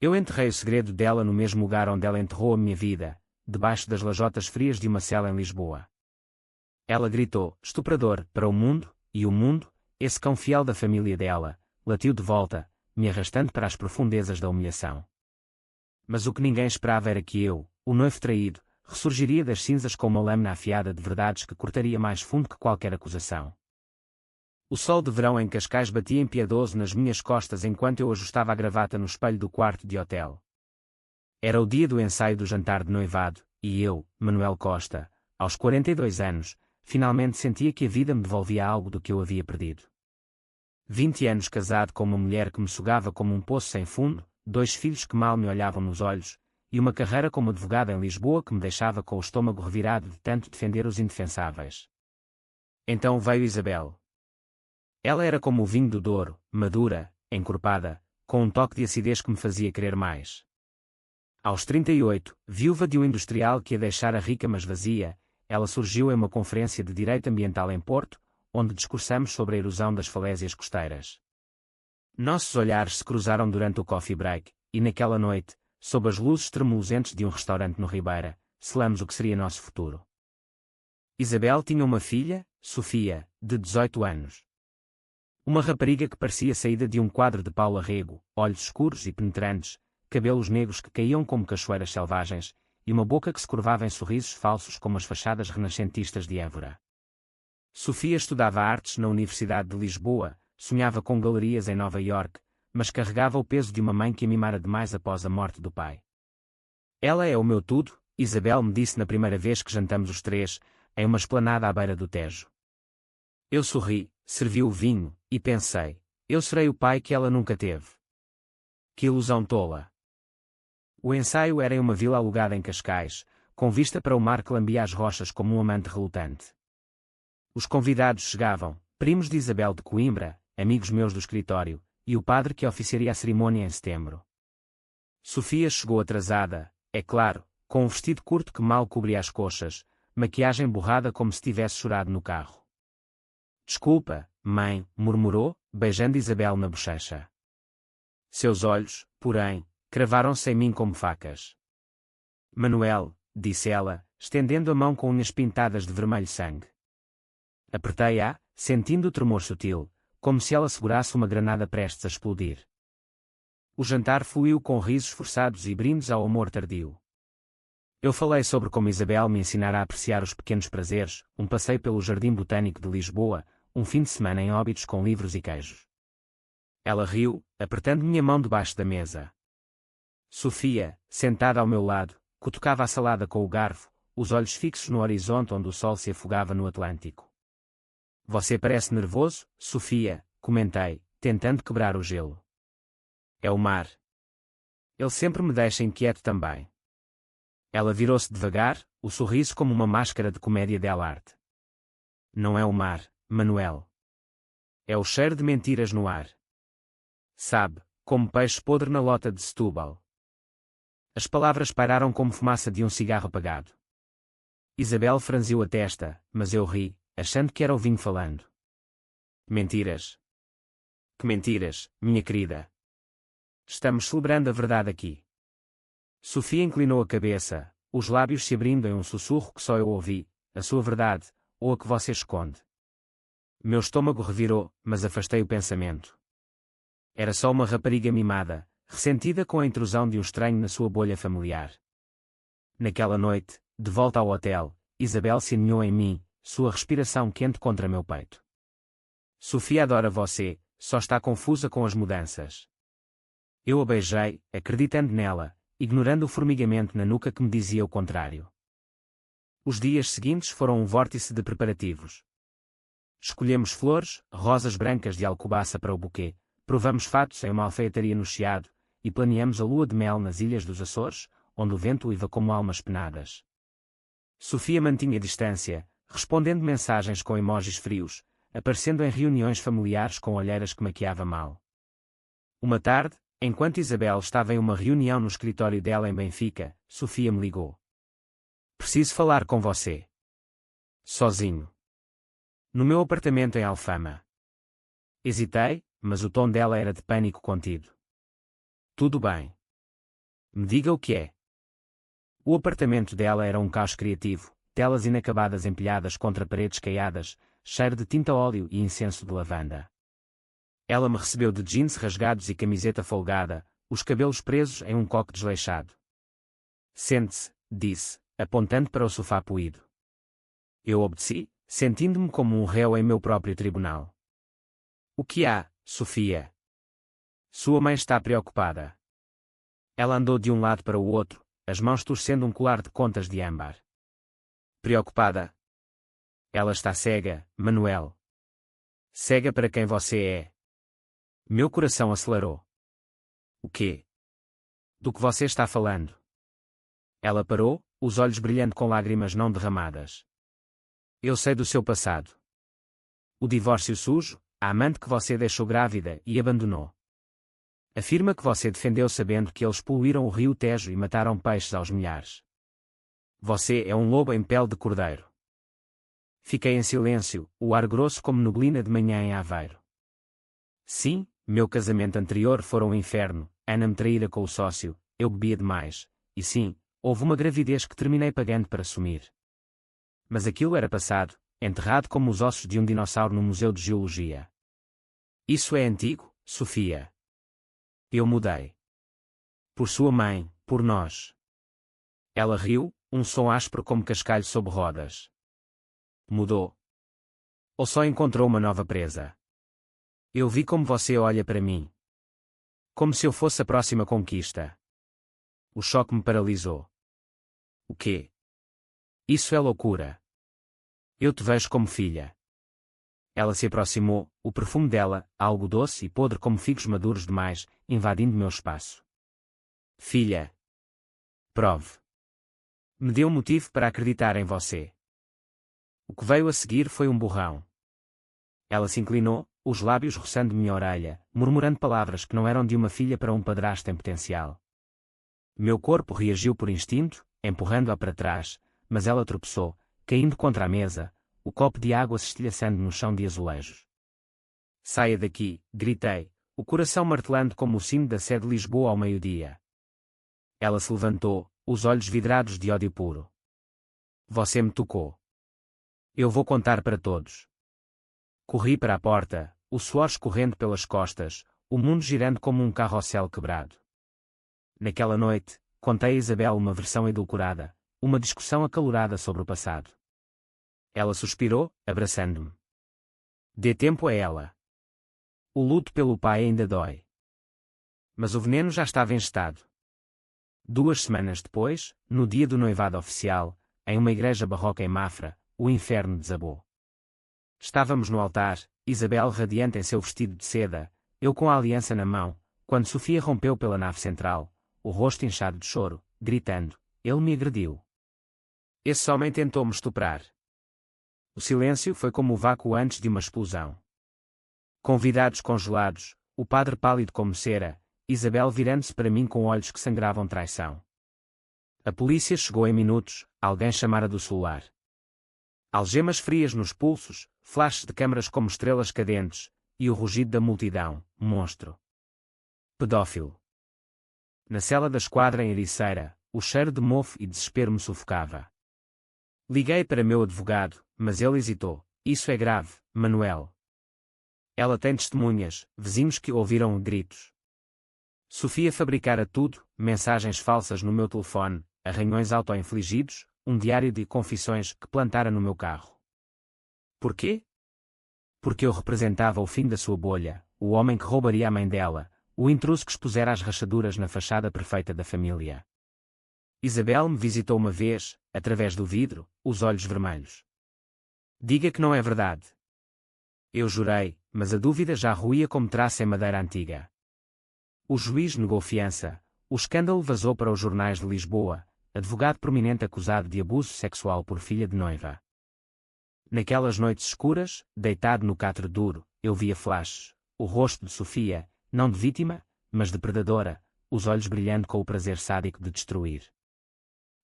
Eu enterrei o segredo dela no mesmo lugar onde ela enterrou a minha vida, debaixo das lajotas frias de uma cela em Lisboa. Ela gritou, estuprador, para o mundo, e o mundo, esse cão fiel da família dela, latiu de volta, me arrastando para as profundezas da humilhação. Mas o que ninguém esperava era que eu, o noivo traído, ressurgiria das cinzas com uma lâmina afiada de verdades que cortaria mais fundo que qualquer acusação. O sol de verão em Cascais batia impiedoso nas minhas costas enquanto eu ajustava a gravata no espelho do quarto de hotel. Era o dia do ensaio do jantar de noivado, e eu, Manuel Costa, aos 42 anos, finalmente sentia que a vida me devolvia algo do que eu havia perdido. 20 anos casado com uma mulher que me sugava como um poço sem fundo, 2 filhos que mal me olhavam nos olhos, e uma carreira como advogado em Lisboa que me deixava com o estômago revirado de tanto defender os indefensáveis. Então veio Isabel. Ela era como o vinho do Douro, madura, encorpada, com um toque de acidez que me fazia querer mais. Aos 38, viúva de um industrial que a deixara rica mas vazia, ela surgiu em uma conferência de direito ambiental em Porto, onde discursamos sobre a erosão das falésias costeiras. Nossos olhares se cruzaram durante o coffee break, e naquela noite, sob as luzes tremulosentes de um restaurante no Ribeira, selamos o que seria nosso futuro. Isabel tinha uma filha, Sofia, de 18 anos. Uma rapariga que parecia saída de um quadro de Paula Rego, olhos escuros e penetrantes, cabelos negros que caíam como cachoeiras selvagens, e uma boca que se curvava em sorrisos falsos como as fachadas renascentistas de Évora. Sofia estudava artes na Universidade de Lisboa, sonhava com galerias em Nova York, mas carregava o peso de uma mãe que a mimara demais após a morte do pai. Ela é o meu tudo, Isabel me disse na primeira vez que jantamos os três, em uma esplanada à beira do Tejo. Eu sorri, servi o vinho, e pensei, eu serei o pai que ela nunca teve. Que ilusão tola! O ensaio era em uma vila alugada em Cascais, com vista para o mar que lambia as rochas como um amante relutante. Os convidados chegavam, primos de Isabel de Coimbra, amigos meus do escritório, e o padre que oficiaria a cerimônia em setembro. Sofia chegou atrasada, é claro, com um vestido curto que mal cobria as coxas, maquiagem borrada como se tivesse chorado no carro. Desculpa, mãe, murmurou, beijando Isabel na bochecha. Seus olhos, porém, cravaram-se em mim como facas. Manuel, disse ela, estendendo a mão com unhas pintadas de vermelho sangue. Apertei-a, sentindo o tremor sutil, como se ela segurasse uma granada prestes a explodir. O jantar fluiu com risos forçados e brindes ao amor tardio. Eu falei sobre como Isabel me ensinara a apreciar os pequenos prazeres, um passeio pelo Jardim Botânico de Lisboa, um fim de semana em Óbidos com livros e queijos. Ela riu, apertando minha mão debaixo da mesa. Sofia, sentada ao meu lado, cutucava a salada com o garfo, os olhos fixos no horizonte onde o sol se afogava no Atlântico. Você parece nervoso, Sofia, comentei, tentando quebrar o gelo. É o mar. Ele sempre me deixa inquieto também. Ela virou-se devagar, o sorriso como uma máscara de comédia dell'arte. Não é o mar, Manuel. É o cheiro de mentiras no ar. Sabe, como peixe podre na lota de Setúbal. As palavras pairaram como fumaça de um cigarro apagado. Isabel franziu a testa, mas eu ri, achando que era o vinho falando. Mentiras. Que mentiras, minha querida. Estamos celebrando a verdade aqui. Sofia inclinou a cabeça, os lábios se abrindo em um sussurro que só eu ouvi, a sua verdade, ou a que você esconde. Meu estômago revirou, mas afastei o pensamento. Era só uma rapariga mimada, ressentida com a intrusão de um estranho na sua bolha familiar. Naquela noite, de volta ao hotel, Isabel se aninhou em mim, sua respiração quente contra meu peito. Sofia adora você, só está confusa com as mudanças. Eu a beijei, acreditando nela, ignorando o formigamento na nuca que me dizia o contrário. Os dias seguintes foram um vórtice de preparativos. Escolhemos flores, rosas brancas de alcobaça para o buquê, provamos fatos em uma alfaiataria no Chiado, e planeamos a lua de mel nas Ilhas dos Açores, onde o vento uiva como almas penadas. Sofia mantinha distância, respondendo mensagens com emojis frios, aparecendo em reuniões familiares com olheiras que maquiava mal. Uma tarde, enquanto Isabel estava em uma reunião no escritório dela em Benfica, Sofia me ligou. Preciso falar com você. Sozinho. No meu apartamento em Alfama. Hesitei, mas o tom dela era de pânico contido. Tudo bem. Me diga o que é. O apartamento dela era um caos criativo, telas inacabadas empilhadas contra paredes caiadas, cheiro de tinta óleo e incenso de lavanda. Ela me recebeu de jeans rasgados e camiseta folgada, os cabelos presos em um coque desleixado. Sente-se, disse, apontando para o sofá poído. Eu obedeci, sentindo-me como um réu em meu próprio tribunal. O que há, Sofia? Sua mãe está preocupada. Ela andou de um lado para o outro, as mãos torcendo um colar de contas de âmbar. Preocupada? Ela está cega, Manuel. Cega para quem você é. Meu coração acelerou. O quê? Do que você está falando? Ela parou, os olhos brilhando com lágrimas não derramadas. Eu sei do seu passado. O divórcio sujo, a amante que você deixou grávida e abandonou. Afirma que você defendeu sabendo que eles poluíram o rio Tejo e mataram peixes aos milhares. Você é um lobo em pele de cordeiro. Fiquei em silêncio, o ar grosso como neblina de manhã em Aveiro. Sim, meu casamento anterior fora um inferno, Ana me traíra com o sócio, eu bebia demais, e sim, houve uma gravidez que terminei pagando para sumir. Mas aquilo era passado, enterrado como os ossos de um dinossauro no Museu de Geologia. Isso é antigo, Sofia. Eu mudei. Por sua mãe, por nós. Ela riu, um som áspero como cascalho sob rodas. Mudou. Ou só encontrou uma nova presa? Eu vi como você olha para mim. Como se eu fosse a próxima conquista. O choque me paralisou. O quê? Isso é loucura. Eu te vejo como filha. Ela se aproximou, o perfume dela, algo doce e podre como figos maduros demais, invadindo meu espaço. Filha. Prove. Me deu motivo para acreditar em você. O que veio a seguir foi um borrão. Ela se inclinou, os lábios roçando minha orelha, murmurando palavras que não eram de uma filha para um padrasto em potencial. Meu corpo reagiu por instinto, empurrando-a para trás, mas ela tropeçou, caindo contra a mesa, o copo de água se estilhaçando no chão de azulejos. Saia daqui, gritei, o coração martelando como o sino da Sé de Lisboa ao meio-dia. Ela se levantou, os olhos vidrados de ódio puro. Você me tocou. Eu vou contar para todos. Corri para a porta, o suor escorrendo pelas costas, o mundo girando como um carrossel quebrado. Naquela noite, contei a Isabel uma versão edulcorada, uma discussão acalorada sobre o passado. Ela suspirou, abraçando-me. Dê tempo a ela. O luto pelo pai ainda dói. Mas o veneno já estava engestado. 2 semanas depois, no dia do noivado oficial, em uma igreja barroca em Mafra, o inferno desabou. Estávamos no altar, Isabel radiante em seu vestido de seda, eu com a aliança na mão, quando Sofia rompeu pela nave central, o rosto inchado de choro, gritando, ele me agrediu. Esse homem tentou-me estuprar. O silêncio foi como o vácuo antes de uma explosão. Convidados congelados, o padre pálido como cera, Isabel virando-se para mim com olhos que sangravam traição. A polícia chegou em minutos, alguém chamara do celular. Algemas frias nos pulsos, flashes de câmaras como estrelas cadentes, e o rugido da multidão, monstro. Pedófilo. Na cela da esquadra em Ericeira, o cheiro de mofo e desespero me sufocava. Liguei para meu advogado, mas ele hesitou. Isso é grave, Manuel. Ela tem testemunhas, vizinhos que ouviram gritos. Sofia fabricara tudo, mensagens falsas no meu telefone, arranhões auto-infligidos, um diário de confissões que plantara no meu carro. Por quê? Porque eu representava o fim da sua bolha, o homem que roubaria a mãe dela, o intruso que expusera as rachaduras na fachada perfeita da família. Isabel me visitou uma vez, através do vidro, os olhos vermelhos. Diga que não é verdade. Eu jurei, mas a dúvida já roía como traça em madeira antiga. O juiz negou fiança, o escândalo vazou para os jornais de Lisboa, advogado prominente acusado de abuso sexual por filha de noiva. Naquelas noites escuras, deitado no catre duro, eu via flashes, o rosto de Sofia, não de vítima, mas de predadora, os olhos brilhando com o prazer sádico de destruir.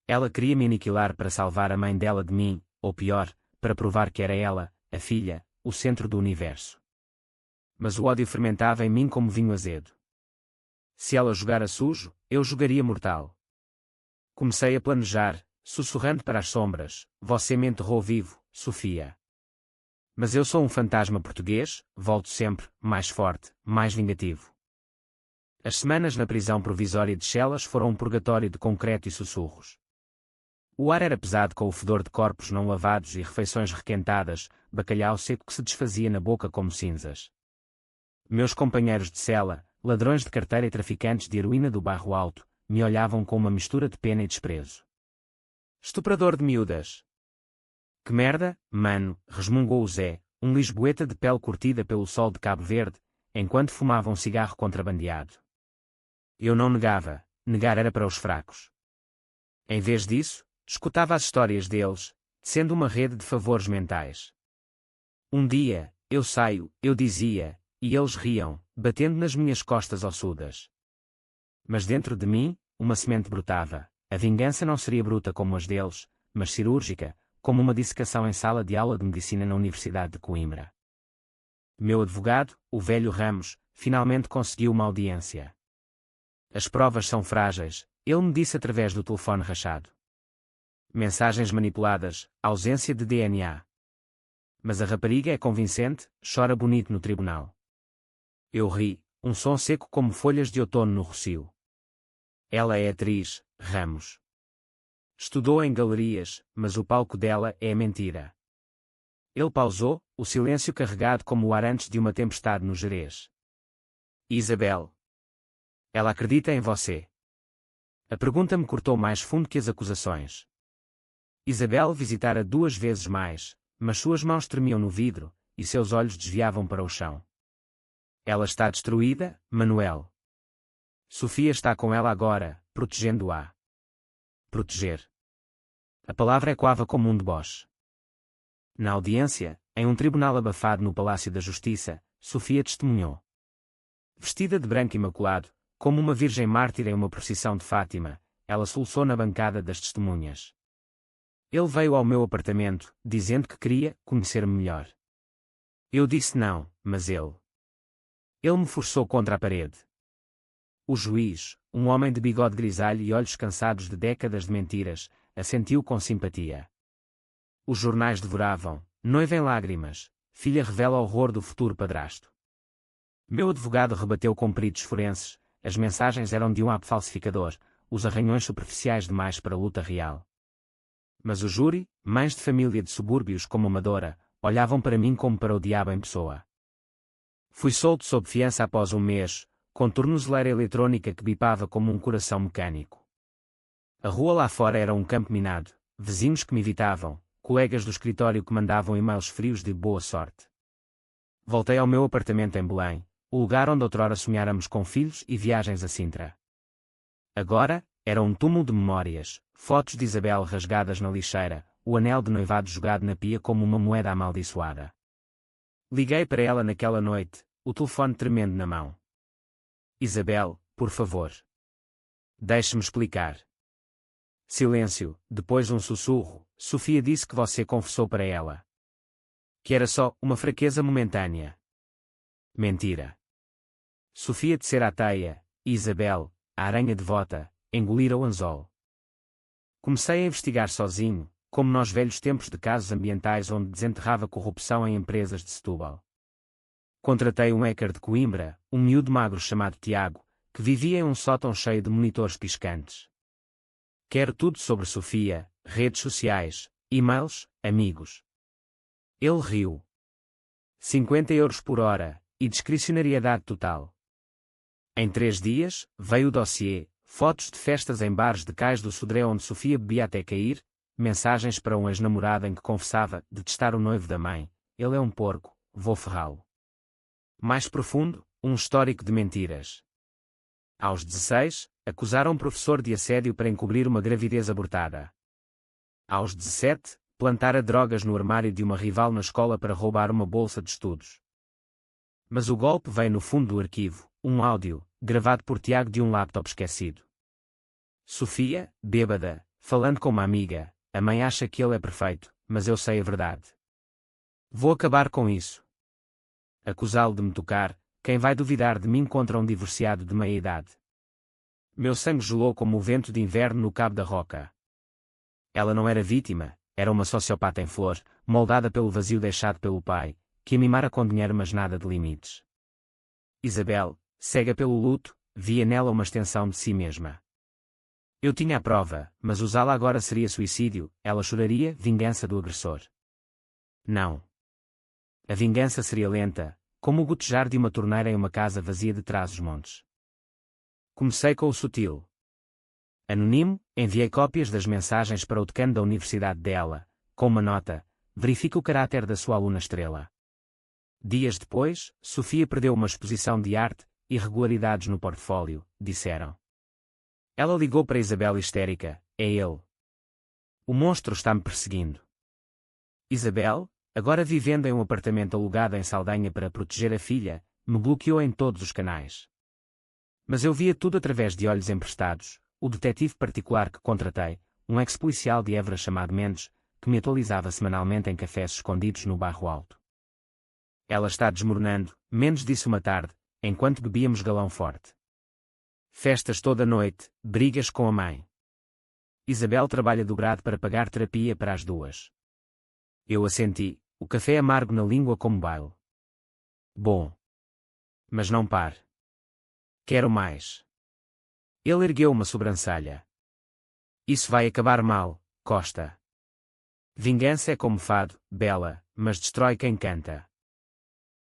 Ela queria me aniquilar para salvar a mãe dela de mim, ou pior, para provar que era ela, a filha, o centro do universo. Mas o ódio fermentava em mim como vinho azedo. Se ela jogara sujo, eu jogaria mortal. Comecei a planejar, sussurrando para as sombras: você me enterrou vivo, Sofia. Mas eu sou um fantasma português, volto sempre, mais forte, mais vingativo. As semanas na prisão provisória de Chelas foram um purgatório de concreto e sussurros. O ar era pesado com o fedor de corpos não lavados e refeições requentadas, bacalhau seco que se desfazia na boca como cinzas. Meus companheiros de cela, ladrões de carteira e traficantes de heroína do bairro alto, me olhavam com uma mistura de pena e desprezo. Estuprador de miúdas. Que merda, mano, resmungou o Zé, um lisboeta de pele curtida pelo sol de Cabo Verde, enquanto fumava um cigarro contrabandeado. Eu não negava, negar era para os fracos. Em vez disso, escutava as histórias deles, sendo uma rede de favores mentais. Um dia, eu saio, eu dizia, e eles riam, batendo nas minhas costas ossudas. Mas dentro de mim, uma semente brotava. A vingança não seria bruta como as deles, mas cirúrgica, como uma dissecação em sala de aula de medicina na Universidade de Coimbra. Meu advogado, o velho Ramos, finalmente conseguiu uma audiência. As provas são frágeis, ele me disse através do telefone rachado. Mensagens manipuladas, ausência de DNA. Mas a rapariga é convincente, chora bonito no tribunal. Eu ri, um som seco como folhas de outono no rocio. Ela é atriz, Ramos. Estudou em galerias, mas o palco dela é mentira. Ele pausou, o silêncio carregado como o ar antes de uma tempestade no Gerês. Isabel. Ela acredita em você. A pergunta me cortou mais fundo que as acusações. Isabel visitara 2 vezes mais, mas suas mãos tremiam no vidro, e seus olhos desviavam para o chão. Ela está destruída, Manuel. Sofia está com ela agora, protegendo-a. Proteger. A palavra ecoava como um deboche. Na audiência, em um tribunal abafado no Palácio da Justiça, Sofia testemunhou. Vestida de branco imaculado, como uma virgem mártir em uma procissão de Fátima, ela soluçou na bancada das testemunhas. Ele veio ao meu apartamento, dizendo que queria conhecer-me melhor. Eu disse não, mas ele me forçou contra a parede. O juiz, um homem de bigode grisalho e olhos cansados de décadas de mentiras, assentiu com simpatia. Os jornais devoravam, noiva em lágrimas, filha revela horror do futuro padrasto. Meu advogado rebateu com peritos forenses, as mensagens eram de um app falsificador, os arranhões superficiais demais para a luta real. Mas o júri, mães de família de subúrbios como Amadora, olhavam para mim como para o diabo em pessoa. Fui solto sob fiança após um mês, com tornozeleira eletrónica que bipava como um coração mecânico. A rua lá fora era um campo minado, vizinhos que me evitavam, colegas do escritório que mandavam e-mails frios de boa sorte. Voltei ao meu apartamento em Belém, o lugar onde outrora sonháramos com filhos e viagens a Sintra. Agora, era um túmulo de memórias, fotos de Isabel rasgadas na lixeira, o anel de noivado jogado na pia como uma moeda amaldiçoada. Liguei para ela naquela noite, o telefone tremendo na mão. Isabel, por favor. Deixe-me explicar. Silêncio, depois um sussurro. Sofia disse que você confessou para ela. Que era só uma fraqueza momentânea. Mentira. Sofia tecera a teia, e Isabel, a aranha devota, engolira o anzol. Comecei a investigar sozinho, como nos velhos tempos de casos ambientais onde desenterrava corrupção em empresas de Setúbal. Contratei um hacker de Coimbra, um miúdo magro chamado Tiago, que vivia em um sótão cheio de monitores piscantes. Quero tudo sobre Sofia, redes sociais, e-mails, amigos. Ele riu. 50 euros por hora, e discricionariedade total. Em 3 dias, veio o dossiê, fotos de festas em bares de Cais do Sodré onde Sofia bebia até cair, mensagens para um ex-namorado em que confessava detestar o noivo da mãe, ele é um porco, vou ferrá-lo. Mais profundo, um histórico de mentiras. Aos 16, acusaram um professor de assédio para encobrir uma gravidez abortada. Aos 17, plantara drogas no armário de uma rival na escola para roubar uma bolsa de estudos. Mas o golpe veio no fundo do arquivo, um áudio, gravado por Tiago de um laptop esquecido. Sofia, bêbada, falando com uma amiga, a mãe acha que ele é perfeito, mas eu sei a verdade. Vou acabar com isso. Acusá-lo de me tocar, quem vai duvidar de mim contra um divorciado de meia-idade? Meu sangue gelou como o vento de inverno no Cabo da Roca. Ela não era vítima, era uma sociopata em flor, moldada pelo vazio deixado pelo pai, que a mimara com dinheiro mas nada de limites. Isabel, cega pelo luto, via nela uma extensão de si mesma. Eu tinha a prova, mas usá-la agora seria suicídio, ela choraria, vingança do agressor. Não. A vingança seria lenta, como o gotejar de uma torneira em uma casa vazia de Trás-os-Montes. Comecei com o sutil. Anônimo, enviei cópias das mensagens para o decano da universidade dela, com uma nota: verifique o caráter da sua aluna estrela. Dias depois, Sofia perdeu uma exposição de arte, irregularidades no portfólio, disseram. Ela ligou para Isabel histérica: é ele. O monstro está-me perseguindo. Isabel, agora vivendo em um apartamento alugado em Saldanha para proteger a filha, me bloqueou em todos os canais. Mas eu via tudo através de olhos emprestados, o detetive particular que contratei, um ex-policial de Évora chamado Mendes, que me atualizava semanalmente em cafés escondidos no Bairro Alto. Ela está desmoronando, Mendes disse uma tarde, enquanto bebíamos galão forte. Festas toda noite, brigas com a mãe. Isabel trabalha dobrado para pagar terapia para as duas. Eu assenti, o café amargo na língua como baile. Bom. Mas não pare. Quero mais. Ele ergueu uma sobrancelha. Isso vai acabar mal, Costa. Vingança é como fado, bela, mas destrói quem canta.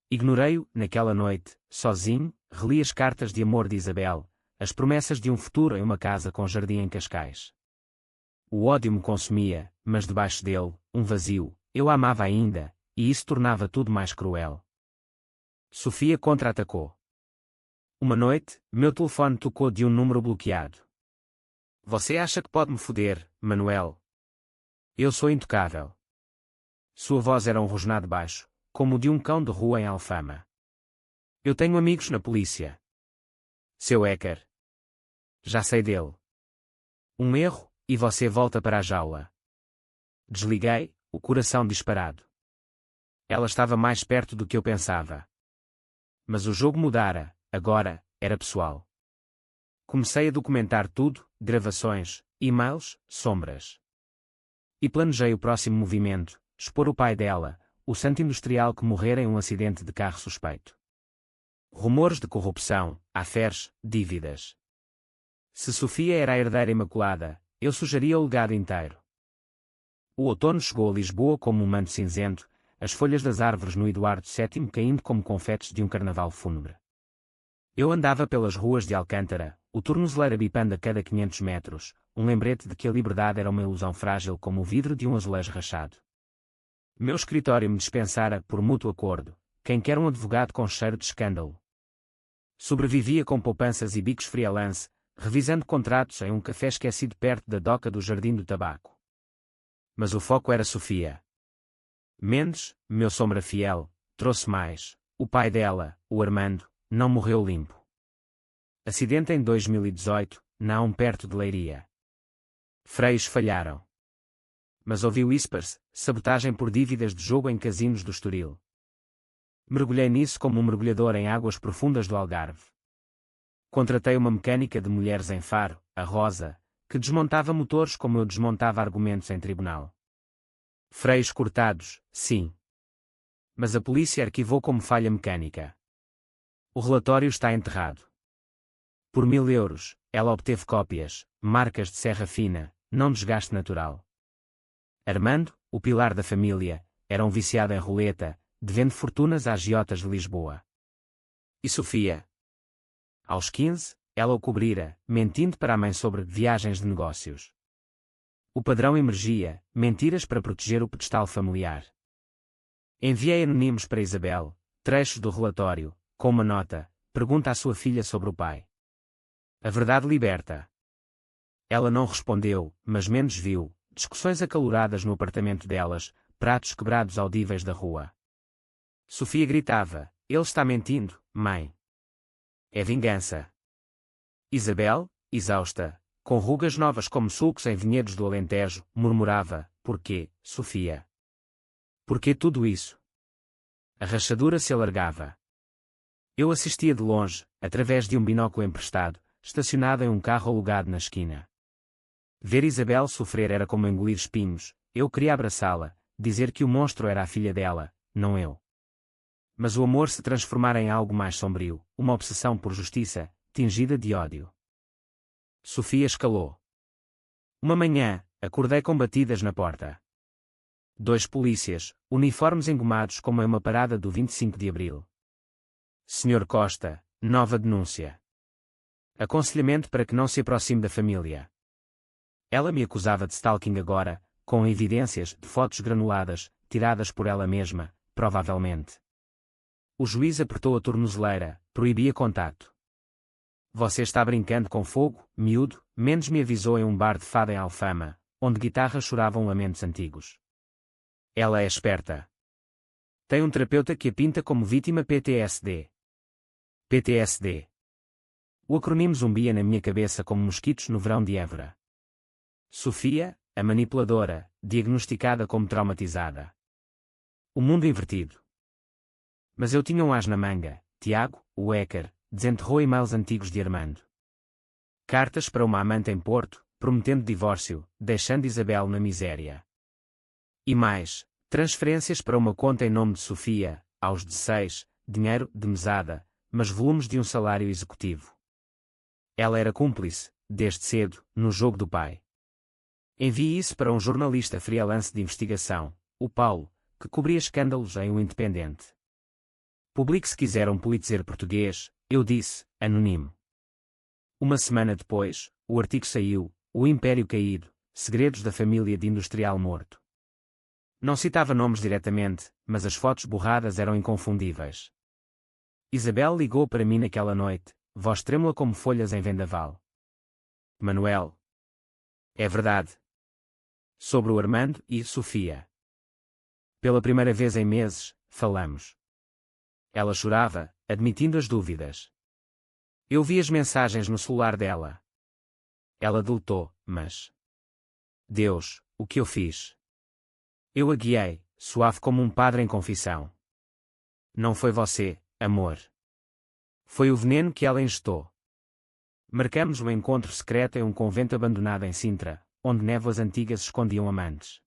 Ignorei-o, naquela noite, sozinho, reli as cartas de amor de Isabel, as promessas de um futuro em uma casa com jardim em Cascais. O ódio me consumia, mas debaixo dele, um vazio, eu a amava ainda, e isso tornava tudo mais cruel. Sofia contra-atacou. Uma noite, meu telefone tocou de um número bloqueado. Você acha que pode me foder, Manuel? Eu sou intocável. Sua voz era um rosnado baixo, como o de um cão de rua em Alfama. Eu tenho amigos na polícia. Seu hacker. Já sei dele. Um erro, e você volta para a jaula. Desliguei, o coração disparado. Ela estava mais perto do que eu pensava. Mas o jogo mudara. Agora, era pessoal. Comecei a documentar tudo, gravações, e-mails, sombras. E planejei o próximo movimento, expor o pai dela, o santo industrial que morrera em um acidente de carro suspeito. Rumores de corrupção, afers, dívidas. Se Sofia era a herdeira imaculada, eu sugeria o legado inteiro. O outono chegou a Lisboa como um manto cinzento, as folhas das árvores no Eduardo VII caindo como confetes de um carnaval fúnebre. Eu andava pelas ruas de Alcântara, o tornozeleiro bipando a cada 500 metros, um lembrete de que a liberdade era uma ilusão frágil como o vidro de um azulejo rachado. Meu escritório me dispensara, por mútuo acordo, quem quer um advogado com cheiro de escândalo. Sobrevivia com poupanças e bicos freelance, revisando contratos em um café esquecido perto da doca do Jardim do Tabaco. Mas o foco era Sofia. Mendes, meu sombra fiel, trouxe mais. O pai dela, o Armando, não morreu limpo. Acidente em 2018, Naum perto de Leiria. Freios falharam. Mas ouvi whispers, sabotagem por dívidas de jogo em casinos do Estoril. Mergulhei nisso como um mergulhador em águas profundas do Algarve. Contratei uma mecânica de mulheres em Faro, a Rosa, que desmontava motores como eu desmontava argumentos em tribunal. Freios cortados, sim. Mas a polícia arquivou como falha mecânica. O relatório está enterrado. Por 1000 euros, ela obteve cópias, marcas de serra fina, não desgaste natural. Armando, o pilar da família, era um viciado em roleta, devendo fortunas a agiotas de Lisboa. E Sofia? Aos 15, ela o cobrira, mentindo para a mãe sobre viagens de negócios. O padrão emergia, mentiras para proteger o pedestal familiar. Enviei anónimos para Isabel, trechos do relatório, com uma nota, pergunta à sua filha sobre o pai. A verdade liberta. Ela não respondeu, mas Mendes viu, discussões acaloradas no apartamento delas, pratos quebrados audíveis da rua. Sofia gritava, ele está mentindo, mãe. É vingança. Isabel, exausta, com rugas novas como sulcos em vinhedos do Alentejo, murmurava, porquê, Sofia? Porquê tudo isso? A rachadura se alargava. Eu assistia de longe, através de um binóculo emprestado, estacionada em um carro alugado na esquina. Ver Isabel sofrer era como engolir espinhos. Eu queria abraçá-la, dizer que o monstro era a filha dela, não eu. Mas o amor se transformara em algo mais sombrio, uma obsessão por justiça, tingida de ódio. Sofia escalou. Uma manhã, acordei com batidas na porta. 2 polícias, uniformes engomados como em uma parada do 25 de abril. Senhor Costa, nova denúncia. Aconselhamento para que não se aproxime da família. Ela me acusava de stalking agora, com evidências de fotos granuladas, tiradas por ela mesma, provavelmente. O juiz apertou a tornozeleira, proibia contato. Você está brincando com fogo, miúdo? Mendes me avisou em um bar de fada em Alfama, onde guitarras choravam lamentos antigos. Ela é esperta. Tem um terapeuta que a pinta como vítima PTSD. PTSD. O acronimo zumbia na minha cabeça como mosquitos no verão de Évora. Sofia, a manipuladora, diagnosticada como traumatizada. O mundo invertido. Mas eu tinha um as na manga. Tiago, o hacker, desenterrou e-mails antigos de Armando. Cartas para uma amante em Porto, prometendo divórcio, deixando Isabel na miséria. E mais, transferências para uma conta em nome de Sofia, aos 16, dinheiro de mesada, mas volumes de um salário executivo. Ela era cúmplice, desde cedo, no jogo do pai. Envie isso para um jornalista freelance de investigação, o Paulo, que cobria escândalos em O Independente. Publique se quiser um Pulitzer português, eu disse, anônimo. Uma semana depois, o artigo saiu, O Império Caído, Segredos da Família de Industrial Morto. Não citava nomes diretamente, mas as fotos borradas eram inconfundíveis. Isabel ligou para mim naquela noite, voz trêmula como folhas em vendaval. Manuel. É verdade. Sobre o Armando e Sofia. Pela primeira vez em meses, falamos. Ela chorava, admitindo as dúvidas. Eu vi as mensagens no celular dela. Ela deletou, mas... Deus, o que eu fiz? Eu a guiei, suave como um padre em confissão. Não foi você, amor. Foi o veneno que ela injetou. Marcamos um encontro secreto em um convento abandonado em Sintra, onde névoas antigas escondiam amantes.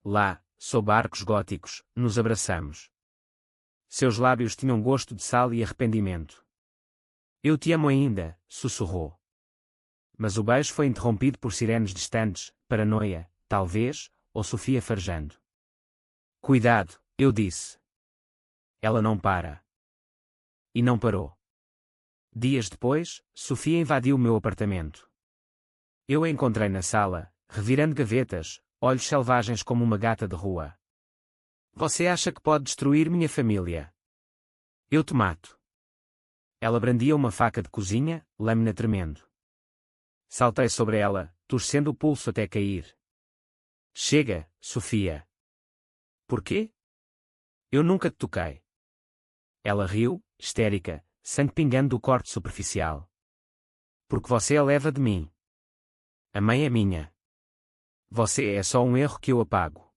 Lá, sob arcos góticos, nos abraçamos. Seus lábios tinham gosto de sal e arrependimento. Eu te amo ainda, sussurrou. Mas o beijo foi interrompido por sirenes distantes, paranoia, talvez, ou Sofia farejando. Cuidado, eu disse. Ela não para. E não parou. Dias depois, Sofia invadiu o meu apartamento. Eu a encontrei na sala, revirando gavetas, olhos selvagens como uma gata de rua. Você acha que pode destruir minha família? Eu te mato. Ela brandia uma faca de cozinha, lâmina tremendo. Saltei sobre ela, torcendo o pulso até cair. Chega, Sofia. Por quê? Eu nunca te toquei. Ela riu, histérica, sangue pingando do corte superficial. Porque você a leva de mim. A mãe é minha. Você é só um erro que eu apago.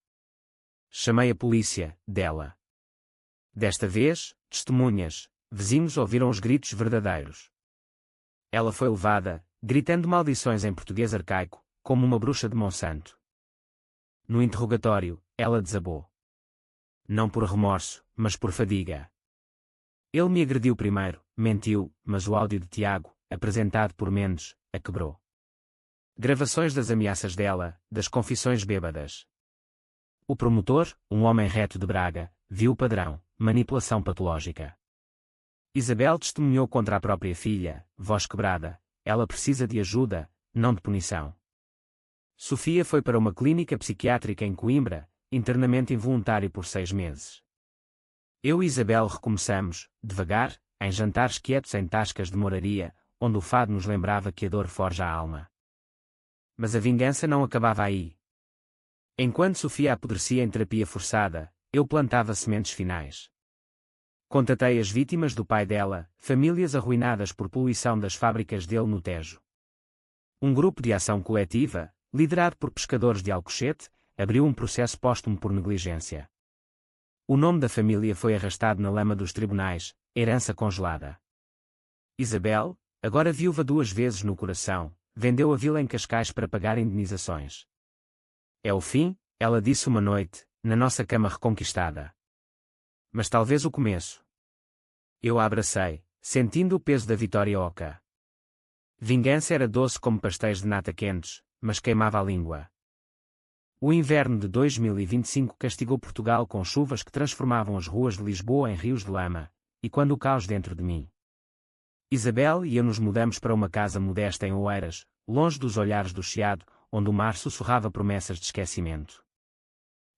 Chamei a polícia, dela. Desta vez, testemunhas, vizinhos ouviram os gritos verdadeiros. Ela foi levada, gritando maldições em português arcaico, como uma bruxa de Monsanto. No interrogatório, ela desabou. Não por remorso, mas por fadiga. Ele me agrediu primeiro, mentiu, mas o áudio de Tiago, apresentado por Mendes, a quebrou. Gravações das ameaças dela, das confissões bêbadas. O promotor, um homem reto de Braga, viu o padrão, manipulação patológica. Isabel testemunhou contra a própria filha, voz quebrada, ela precisa de ajuda, não de punição. Sofia foi para uma clínica psiquiátrica em Coimbra, internamento involuntário por 6 meses. Eu e Isabel recomeçamos, devagar, em jantares quietos em tascas de moraria, onde o fado nos lembrava que a dor forja a alma. Mas a vingança não acabava aí. Enquanto Sofia apodrecia em terapia forçada, eu plantava sementes finais. Contatei as vítimas do pai dela, famílias arruinadas por poluição das fábricas dele no Tejo. Um grupo de ação coletiva, liderado por pescadores de Alcochete, abriu um processo póstumo por negligência. O nome da família foi arrastado na lama dos tribunais, herança congelada. Isabel, Agora viúva 2 vezes no coração, vendeu a vila em Cascais para pagar indenizações. É o fim, ela disse uma noite, na nossa cama reconquistada. Mas talvez o começo. Eu a abracei, sentindo o peso da vitória oca. Vingança era doce como pastéis de nata quentes, mas queimava a língua. O inverno de 2025 castigou Portugal com chuvas que transformavam as ruas de Lisboa em rios de lama, e quando o caos dentro de mim. Isabel e eu nos mudamos para uma casa modesta em Oeiras, longe dos olhares do Chiado, onde o mar sussurrava promessas de esquecimento.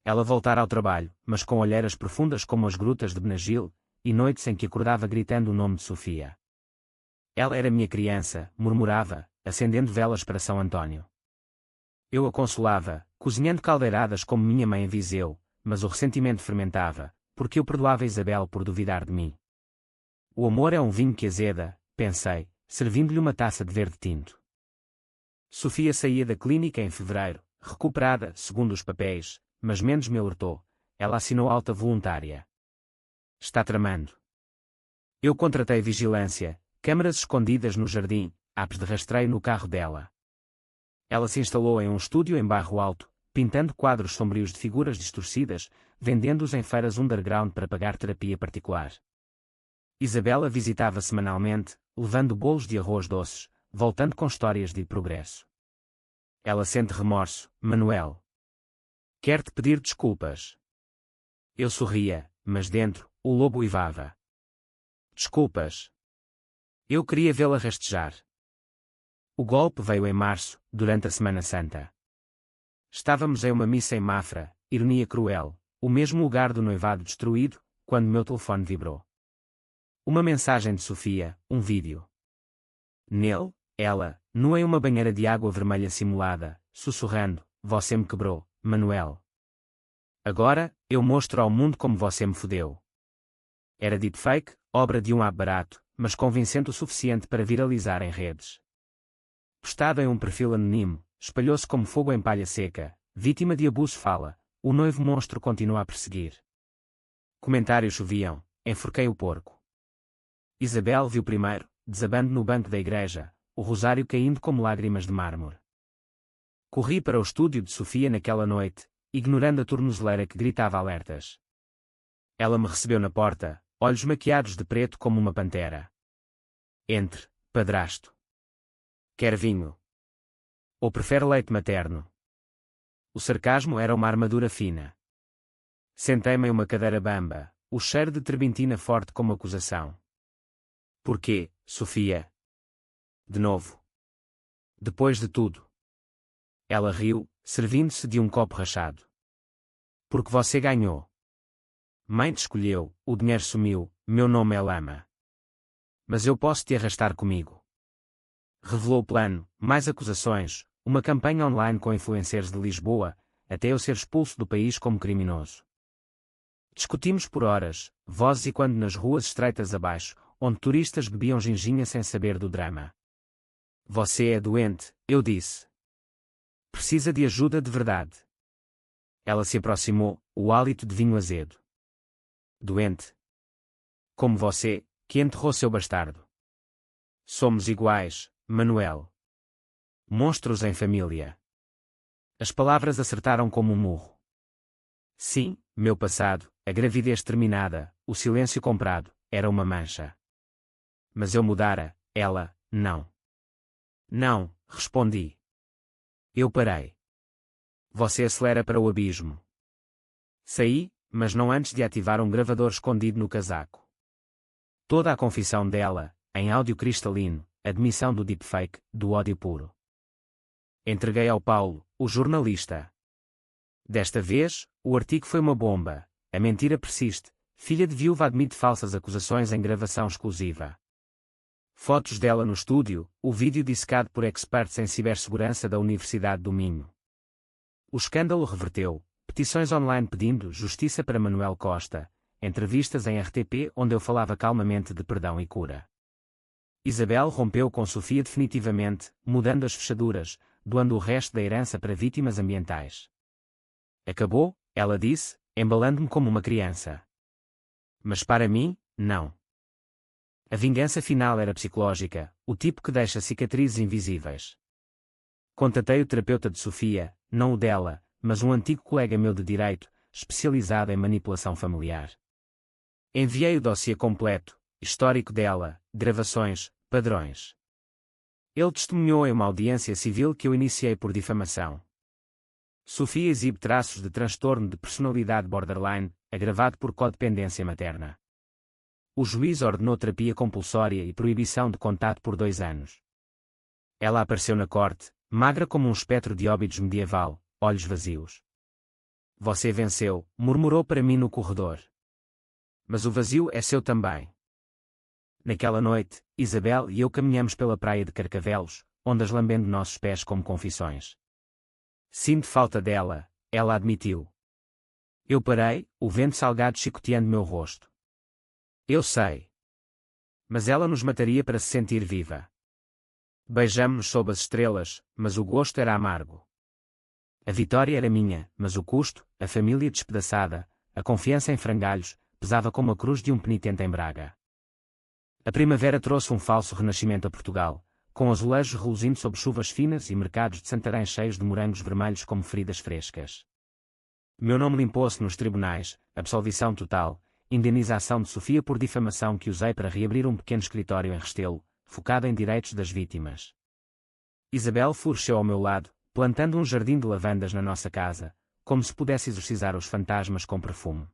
Ela voltara ao trabalho, mas com olheiras profundas como as grutas de Benagil, e noites em que acordava gritando o nome de Sofia. Ela era minha criança, murmurava, acendendo velas para São António. Eu a consolava, cozinhando caldeiradas como minha mãe em Viseu, mas o ressentimento fermentava, porque eu perdoava Isabel por duvidar de mim. O amor é um vinho que azeda, pensei, servindo-lhe uma taça de verde tinto. Sofia saía da clínica em fevereiro, recuperada, segundo os papéis, mas Mendes me alertou. Ela assinou alta voluntária. Está tramando. Eu contratei vigilância, câmaras escondidas no jardim, apps de rastreio no carro dela. Ela se instalou em um estúdio em Barro Alto, pintando quadros sombrios de figuras distorcidas, vendendo-os em feiras underground para pagar terapia particular. Isabela visitava semanalmente, levando bolos de arroz doces, voltando com histórias de progresso. Ela sente remorso, Manuel. Quer-te pedir desculpas. Eu sorria, mas dentro, o lobo uivava. Desculpas. Eu queria vê-la rastejar. O golpe veio em março, durante a Semana Santa. Estávamos em uma missa em Mafra, ironia cruel, o mesmo lugar do noivado destruído, quando meu telefone vibrou. Uma mensagem de Sofia, um vídeo. Nele, ela, nua em uma banheira de água vermelha simulada, sussurrando, você me quebrou, Manuel. Agora, eu mostro ao mundo como você me fodeu. Era deepfake, obra de um app barato, mas convincente o suficiente para viralizar em redes. Postado em um perfil anónimo, espalhou-se como fogo em palha seca, vítima de abuso fala, o noivo monstro continua a perseguir. Comentários choviam, enforquei o porco. Isabel viu primeiro, desabando no banco da igreja, o rosário caindo como lágrimas de mármore. Corri para o estúdio de Sofia naquela noite, ignorando a tornozeleira que gritava alertas. Ela me recebeu na porta, olhos maquiados de preto como uma pantera. Entre, padrasto. Quer vinho? Ou prefere leite materno? O sarcasmo era uma armadura fina. Sentei-me em uma cadeira bamba, o cheiro de terbentina forte como acusação. Porquê, Sofia? De novo. Depois de tudo. Ela riu, servindo-se de um copo rachado. Porque você ganhou. Mãe te escolheu, o dinheiro sumiu, meu nome é Lama. Mas eu posso te arrastar comigo. Revelou o plano, mais acusações, uma campanha online com influencers de Lisboa, até eu ser expulso do país como criminoso. Discutimos por horas, vozes e quando nas ruas estreitas abaixo, onde turistas bebiam ginginha sem saber do drama. Você é doente, eu disse. Precisa de ajuda de verdade. Ela se aproximou, o hálito de vinho azedo. Doente. Como você, que enterrou seu bastardo. Somos iguais, Manuel. Monstros em família. As palavras acertaram como um murro. Sim, meu passado, a gravidez terminada, o silêncio comprado, era uma mancha. Mas eu mudara, ela, não. Não, respondi. Eu parei. Você acelera para o abismo. Saí, mas não antes de ativar um gravador escondido no casaco. Toda a confissão dela, em áudio cristalino, admissão do deepfake, do ódio puro. Entreguei ao Paulo, o jornalista. Desta vez, o artigo foi uma bomba. A mentira persiste. Filha de viúva admite falsas acusações em gravação exclusiva. Fotos dela no estúdio, o vídeo dissecado por experts em cibersegurança da Universidade do Minho. O escândalo reverteu. Petições online pedindo justiça para Manuel Costa. Entrevistas em RTP onde eu falava calmamente de perdão e cura. Isabel rompeu com Sofia definitivamente, mudando as fechaduras, doando o resto da herança para vítimas ambientais. Acabou, ela disse, embalando-me como uma criança. Mas para mim, não. A vingança final era psicológica, o tipo que deixa cicatrizes invisíveis. Contatei o terapeuta de Sofia, não o dela, mas um antigo colega meu de direito, especializado em manipulação familiar. Enviei o dossiê completo, histórico dela, gravações, padrões. Ele testemunhou em uma audiência civil que eu iniciei por difamação. Sofia exibe traços de transtorno de personalidade borderline, agravado por codependência materna. O juiz ordenou terapia compulsória e proibição de contato por 2 anos. Ela apareceu na corte, magra como um espectro de Óbidos medieval, olhos vazios. Você venceu, murmurou para mim no corredor. Mas o vazio é seu também. Naquela noite, Isabel e eu caminhamos pela praia de Carcavelos, ondas lambendo nossos pés como confissões. Sinto falta dela, ela admitiu. Eu parei, o vento salgado chicoteando meu rosto. Eu sei. Mas ela nos mataria para se sentir viva. Beijamo-nos sob as estrelas, mas o gosto era amargo. A vitória era minha, mas o custo, a família despedaçada, a confiança em frangalhos, pesava como a cruz de um penitente em Braga. A primavera trouxe um falso renascimento a Portugal, com azulejos reluzindo sob chuvas finas e mercados de Santarém cheios de morangos vermelhos como feridas frescas. Meu nome limpou-se nos tribunais, absolvição total, indenização de Sofia por difamação que usei para reabrir um pequeno escritório em Restelo, focado em direitos das vítimas. Isabel floresceu ao meu lado, plantando um jardim de lavandas na nossa casa, como se pudesse exorcizar os fantasmas com perfume.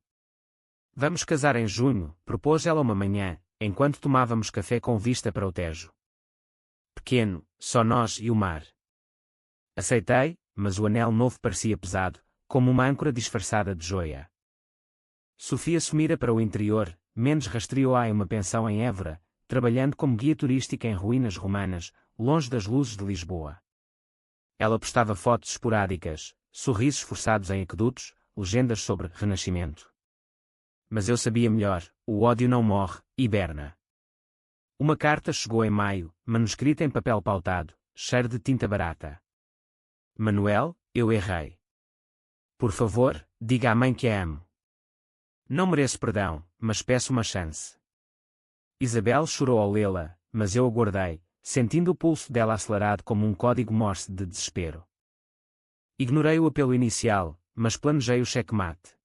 Vamos casar em junho, propôs ela uma manhã, enquanto tomávamos café com vista para o Tejo. Pequeno, só nós e o mar. Aceitei, mas o anel novo parecia pesado, como uma âncora disfarçada de joia. Sofia sumira para o interior, Mendes rastreou-a em uma pensão em Évora, trabalhando como guia turística em ruínas romanas, longe das luzes de Lisboa. Ela postava fotos esporádicas, sorrisos forçados em aquedutos, legendas sobre renascimento. Mas eu sabia melhor, o ódio não morre, hiberna. Uma carta chegou em maio, manuscrita em papel pautado, cheiro de tinta barata. Manuel, eu errei. Por favor, diga à mãe que a amo. Não mereço perdão, mas peço uma chance. Isabel chorou ao lê-la, mas eu aguardei, sentindo o pulso dela acelerado como um código Morse de desespero. Ignorei o apelo inicial, mas planejei o checkmate.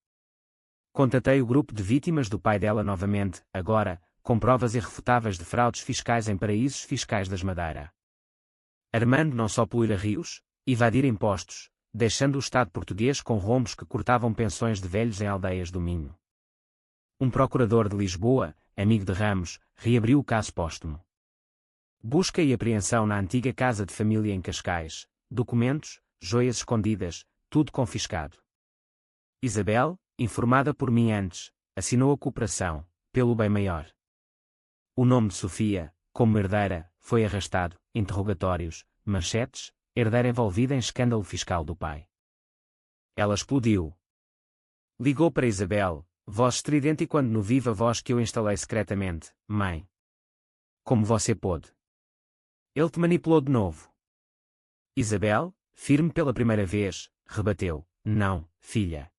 Contatei o grupo de vítimas do pai dela novamente, agora, com provas irrefutáveis de fraudes fiscais em paraísos fiscais das Madeira. Armando não só poluíra rios, evadir impostos, deixando o Estado português com rombos que cortavam pensões de velhos em aldeias do Minho. Um procurador de Lisboa, amigo de Ramos, reabriu o caso póstumo. Busca e apreensão na antiga casa de família em Cascais, documentos, joias escondidas, tudo confiscado. Isabel, informada por mim antes, assinou a cooperação, pelo bem maior. O nome de Sofia, como herdeira, foi arrastado, interrogatórios, manchetes, herdeira envolvida em escândalo fiscal do pai. Ela explodiu. Ligou para Isabel, voz estridente e quando no viva voz que eu instalei secretamente, mãe. Como você pôde? Ele te manipulou de novo. Isabel, firme pela primeira vez, rebateu, não, filha.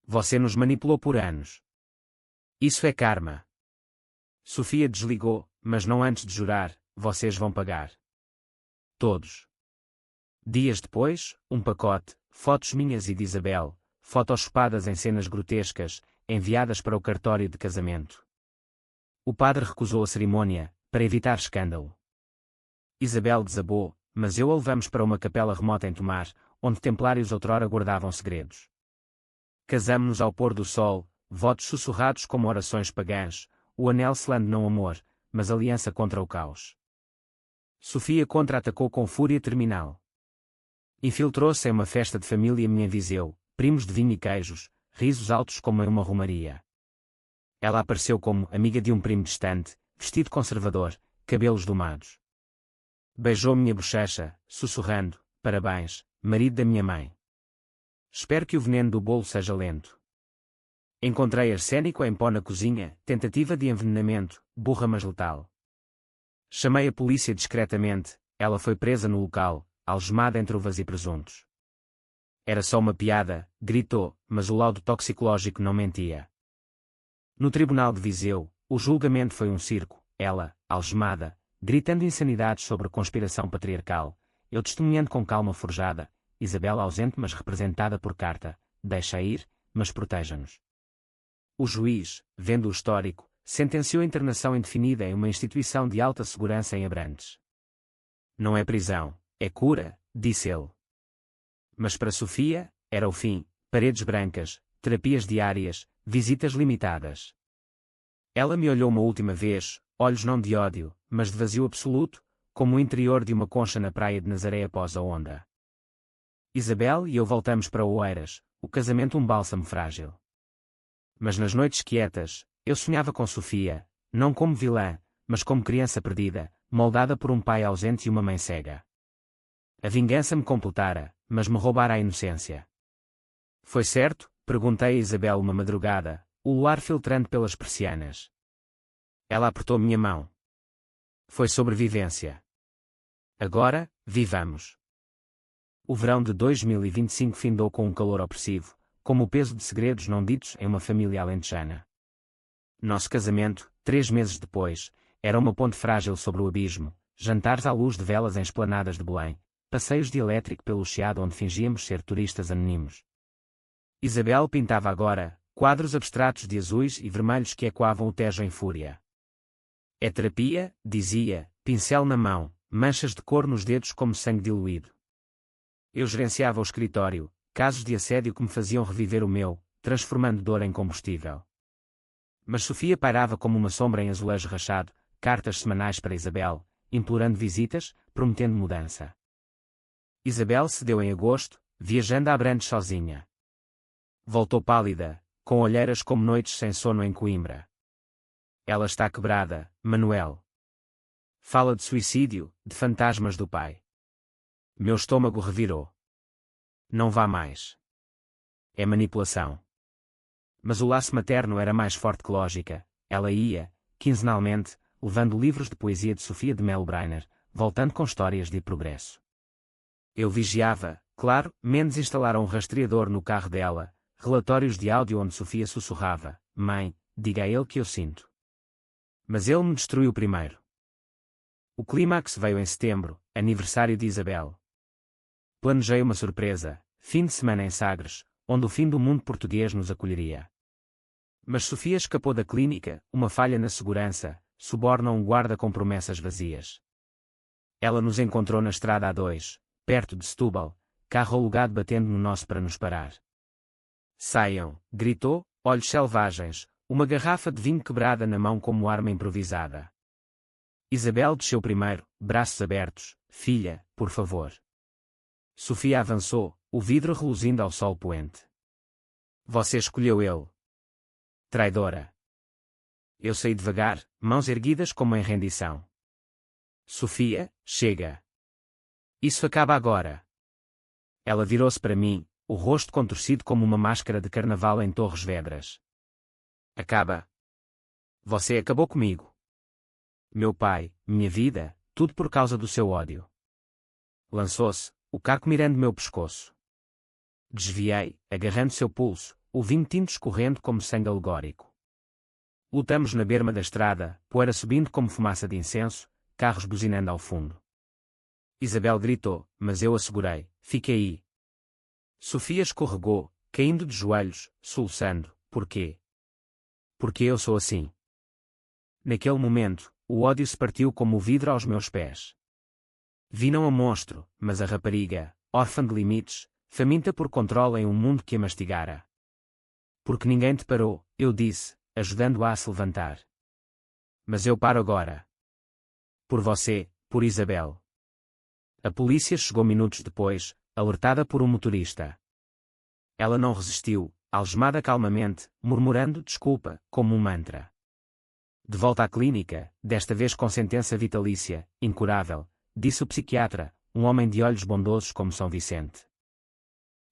Você nos manipulou por anos. Isso é karma. Sofia desligou, mas não antes de jurar, vocês vão pagar. Todos. Dias depois, um pacote, fotos minhas e de Isabel, photoshopadas em cenas grotescas, enviadas para o cartório de casamento. O padre recusou a cerimônia, para evitar escândalo. Isabel desabou, mas eu a levamos para uma capela remota em Tomar, onde templários outrora guardavam segredos. Casamo-nos ao pôr do sol, votos sussurrados como orações pagãs, o anel selando não amor, mas aliança contra o caos. Sofia contra-atacou com fúria terminal. Infiltrou-se em uma festa de família minha em Viseu, primos de vinho e queijos, risos altos como em uma romaria. Ela apareceu como amiga de um primo distante, vestido conservador, cabelos domados. Beijou minha bochecha, sussurrando, parabéns, marido da minha mãe. Espero que o veneno do bolo seja lento. Encontrei arsênico em pó na cozinha, tentativa de envenenamento, burra mas letal. Chamei a polícia discretamente, ela foi presa no local, algemada entre uvas e presuntos. Era só uma piada, gritou, mas o laudo toxicológico não mentia. No tribunal de Viseu, o julgamento foi um circo, ela, algemada, gritando insanidades sobre a conspiração patriarcal, eu testemunhando com calma forjada, Isabel ausente mas representada por carta, deixa ir, mas proteja-nos. O juiz, vendo o histórico, sentenciou a internação indefinida em uma instituição de alta segurança em Abrantes. Não é prisão, é cura, disse ele. Mas para Sofia, era o fim, paredes brancas, terapias diárias, visitas limitadas. Ela me olhou uma última vez, olhos não de ódio, mas de vazio absoluto, como o interior de uma concha na praia de Nazaré após a onda. Isabel e eu voltamos para Oeiras, o casamento um bálsamo frágil. Mas nas noites quietas, eu sonhava com Sofia, não como vilã, mas como criança perdida, moldada por um pai ausente e uma mãe cega. A vingança me completara, mas me roubara a inocência. Foi certo? Perguntei a Isabel uma madrugada, o luar filtrando pelas persianas. Ela apertou minha mão. Foi sobrevivência. Agora, vivamos. O verão de 2025 findou com um calor opressivo, como o peso de segredos não ditos em uma família alentejana. Nosso casamento, 3 meses depois, era uma ponte frágil sobre o abismo, jantares à luz de velas em esplanadas de Belém, passeios de elétrico pelo Chiado onde fingíamos ser turistas anónimos. Isabel pintava agora, quadros abstratos de azuis e vermelhos que ecoavam o Tejo em fúria. É terapia, dizia, pincel na mão, manchas de cor nos dedos como sangue diluído. Eu gerenciava o escritório, casos de assédio que me faziam reviver o meu, transformando dor em combustível. Mas Sofia pairava como uma sombra em azulejo rachado, cartas semanais para Isabel, implorando visitas, prometendo mudança. Isabel cedeu em agosto, viajando a Abrantes sozinha. Voltou pálida, com olheiras como noites sem sono em Coimbra. Ela está quebrada, Manuel. Fala de suicídio, de fantasmas do pai. Meu estômago revirou. Não vá mais. É manipulação. Mas o laço materno era mais forte que lógica. Ela ia, quinzenalmente, levando livros de poesia de Sofia de Melo Brainer, voltando com histórias de progresso. Eu vigiava, claro, Mendes instalara um rastreador no carro dela, relatórios de áudio onde Sofia sussurrava, mãe, diga a ele que eu sinto. Mas ele me destruiu primeiro. O clímax veio em setembro, aniversário de Isabel. Planejei uma surpresa, fim de semana em Sagres, onde o fim do mundo português nos acolheria. Mas Sofia escapou da clínica, uma falha na segurança, suborna um guarda com promessas vazias. Ela nos encontrou na estrada A2, perto de Setúbal, carro alugado batendo no nosso para nos parar. Saiam, gritou, olhos selvagens, uma garrafa de vinho quebrada na mão como arma improvisada. Isabel desceu primeiro, braços abertos, filha, por favor. Sofia avançou, o vidro reluzindo ao sol poente. Você escolheu ele. Traidora. Eu saí devagar, mãos erguidas como em rendição. Sofia, chega. Isso acaba agora. Ela virou-se para mim, o rosto contorcido como uma máscara de carnaval em Torres Vedras. Acaba. Você acabou comigo. Meu pai, minha vida, tudo por causa do seu ódio. Lançou-se, o caco mirando meu pescoço. Desviei, agarrando seu pulso, o vinho tinto escorrendo como sangue alegórico. Lutamos na berma da estrada, poeira subindo como fumaça de incenso, carros buzinando ao fundo. Isabel gritou, mas eu a segurei, fique aí. Sofia escorregou, caindo de joelhos, soluçando, porquê? Porque eu sou assim. Naquele momento, o ódio se partiu como o vidro aos meus pés. Vi não a monstro, mas a rapariga, órfã de limites, faminta por controle em um mundo que a mastigara. Porque ninguém te parou, eu disse, ajudando-a a se levantar. Mas eu paro agora. Por você, por Isabel. A polícia chegou minutos depois, alertada por um motorista. Ela não resistiu, algemada calmamente, murmurando desculpa, como um mantra. De volta à clínica, desta vez com sentença vitalícia, incurável, disse o psiquiatra, um homem de olhos bondosos como São Vicente.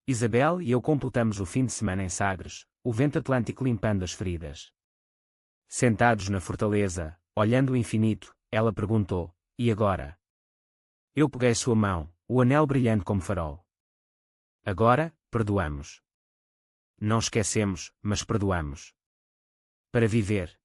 Isabel e eu completamos o fim de semana em Sagres, o vento atlântico limpando as feridas. Sentados na fortaleza, olhando o infinito, ela perguntou, e agora? Eu peguei sua mão, o anel brilhante como farol. Agora, perdoamos. Não esquecemos, mas perdoamos. Para viver.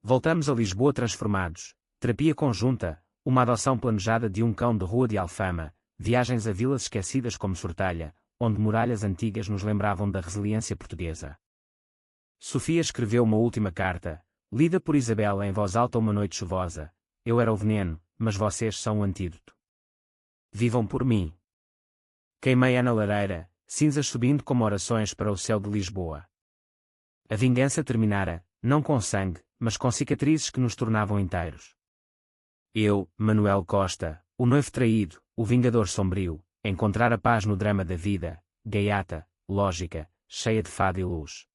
Voltamos a Lisboa transformados, terapia conjunta, uma adoção planejada de um cão de rua de Alfama, viagens a vilas esquecidas como Sortalha, onde muralhas antigas nos lembravam da resiliência portuguesa. Sofia escreveu uma última carta, lida por Isabel em voz alta uma noite chuvosa. Eu era o veneno, mas vocês são o antídoto. Vivam por mim. Queimei-a na lareira, cinzas subindo como orações para o céu de Lisboa. A vingança terminara, não com sangue, mas com cicatrizes que nos tornavam inteiros. Eu, Manuel Costa, o noivo traído, o vingador sombrio, encontrar a paz no drama da vida, gaiata, lógica, cheia de fado e luz.